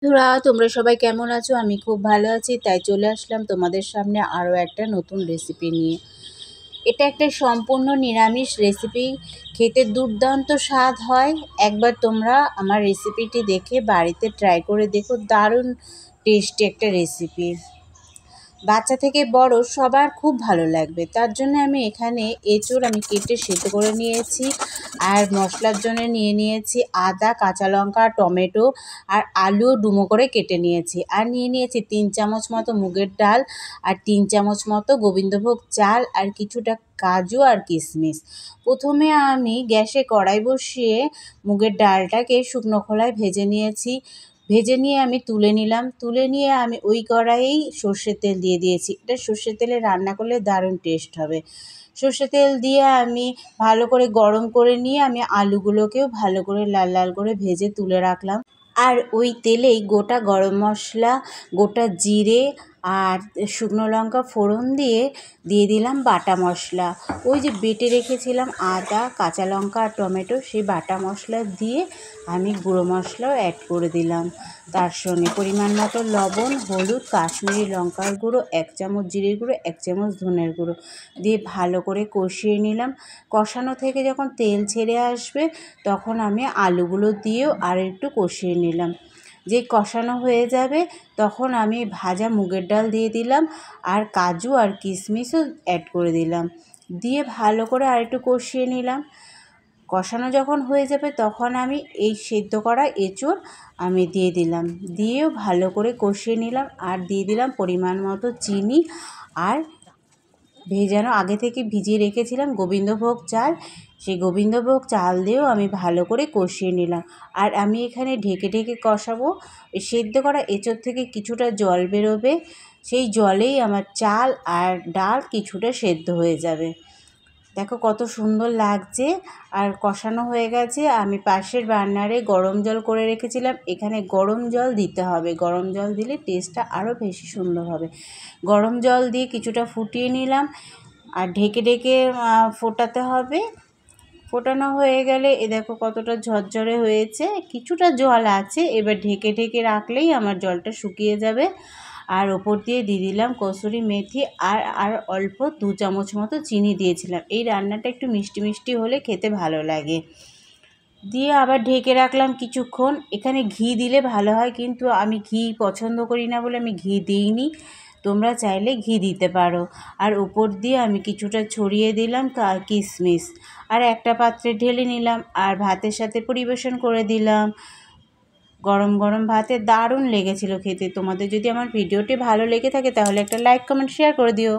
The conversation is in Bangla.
বন্ধুরা, তোমরা সবাই কেমন আছো? আমি খুব ভালো আছি। তাই চলে আসলাম তোমাদের সামনে আরও একটা নতুন রেসিপি নিয়ে। এটা একটা সম্পূর্ণ নিরামিষ রেসিপি, খেতে দুর্দান্ত স্বাদ হয়। একবার তোমরা আমার রেসিপিটি দেখে বাড়িতে ট্রাই করে দেখো, দারুণ টেস্টি একটা রেসিপি। বাচ্চা থেকে বড় সবার খুব ভালো লাগবে। তার জন্য আমি এখানে এঁচোড় কেটে সেদ্ধ করে নিয়েছি। আর মশলার জন্য নিয়ে নিয়েছি আদা, কাঁচা লঙ্কা, টমেটো আর আলুও ডুমো করে কেটে নিয়েছি। আর নিয়ে নিয়েছি 3 চামচ মতো মুগের ডাল আর 3 চামচ মতো গোবিন্দভোগ চাল আর কিছুটা কাজু আর কিশমিশ। প্রথমে আমি গ্যাসে কড়াই বসিয়ে মুগের ডালটাকে শুকনো খোলায় ভেজে নিয়েছি। ভেজে নিয়ে আমি তুলে নিলাম। তুলে নিয়ে আমি ওই কড়াইয়েই সর্ষের তেল দিয়ে দিয়েছি। এটা সর্ষের তেলে রান্না করলে দারুণ টেস্ট হবে। সর্ষের তেল দিয়ে আমি ভালো করে গরম করে নিয়ে আমি আলুগুলোকেও ভালো করে লাল লাল করে ভেজে তুলে রাখলাম। আর ওই তেলেই গোটা গরম মশলা, গোটা জিরে আর শুকনো লঙ্কা ফোড়ন দিয়ে দিলাম বাটা মশলা। ওই যে বেটে রেখেছিলাম আদা, কাঁচা লঙ্কা আর টমেটো, সেই বাটা মশলা দিয়ে আমি গুঁড়ো মশলাও অ্যাড করে দিলাম। তার সঙ্গে পরিমাণ মতো লবণ, হলুদ, কাশ্মীরি লঙ্কার গুঁড়ো, 1 চামচ জিরের গুঁড়ো, 1 চামচ ধনের গুঁড়ো দিয়ে ভালো করে কষিয়ে নিলাম। কষানো থেকে যখন তেল ছেড়ে আসবে তখন আমি আলুগুলো দিয়েও আর একটু কষিয়ে নিলাম। যে কষানো হয়ে যাবে তখন আমি ভাজা মুগের ডাল দিয়ে দিলাম আর কাজু আর কিশমিশও অ্যাড করে দিলাম। দিয়ে ভালো করে আর একটু কষিয়ে নিলাম। কষানো যখন হয়ে যাবে তখন আমি এই সেদ্ধ করা এঁচোড় আমি দিয়ে দিলাম। দিয়েও ভালো করে কষিয়ে নিলাম আর দিয়ে দিলাম পরিমাণ মতো চিনি আর ভেজানো আগে থেকে ভিজিয়ে রেখেছিলাম গোবিন্দভোগ চাল। সেই গোবিন্দভোগ চাল দিয়েও আমি ভালো করে কষিয়ে নিলাম। আর আমি এখানে ঢেকে ঢেকে কষাবো। সেদ্ধ করা এঁচোড় থেকে কিছুটা জল বেরোবে, সেই জলেই আমার চাল আর ডাল কিছুটা সেদ্ধ হয়ে যাবে। দেখো কত সুন্দর লাগছে। আর কষানো হয়ে গেছে। আমি পাশের বার্নারে গরম জল করে রেখেছিলাম। এখানে গরম জল দিতে হবে। গরম জল দিলে টেস্টটা আরও বেশি সুন্দর হবে। গরম জল দিয়ে কিছুটা ফুটিয়ে নিলাম আর ঢেকে ঢেকে ফোটাতে হবে। ফোটানো হয়ে গেলে দেখো কতটা ঝরঝরে হয়েছে, কিছুটা জল আছে। এবার ঢেকে ঢেকে রাখলেই আমার জলটা শুকিয়ে যাবে। আর ওপর দিয়ে দিয়ে দিলাম কসুরি মেথি আর অল্প 2 চামচ মতো চিনি দিয়েছিলাম। এই রান্নাটা একটু মিষ্টি মিষ্টি হলে খেতে ভালো লাগে। দিয়ে আবার ঢেকে রাখলাম কিছুক্ষণ। এখানে ঘি দিলে ভালো হয়, কিন্তু আমি ঘি পছন্দ করি না বলে আমি ঘি দিইনি। তোমরা চাইলে ঘি দিতে পারো। আর উপর দিয়ে আমি কিছুটা ছড়িয়ে দিলাম কিশমিশ। আর একটা পাত্রে ঢেলে নিলাম আর ভাতের সাথে পরিবেশন করে দিলাম। গরম গরম ভাতে দারুণ লেগেছিল খেতে। তোমাদের যদি আমার ভিডিওটি ভালো লেগে থাকে তাহলে একটা লাইক, কমেন্ট, শেয়ার করে দিও।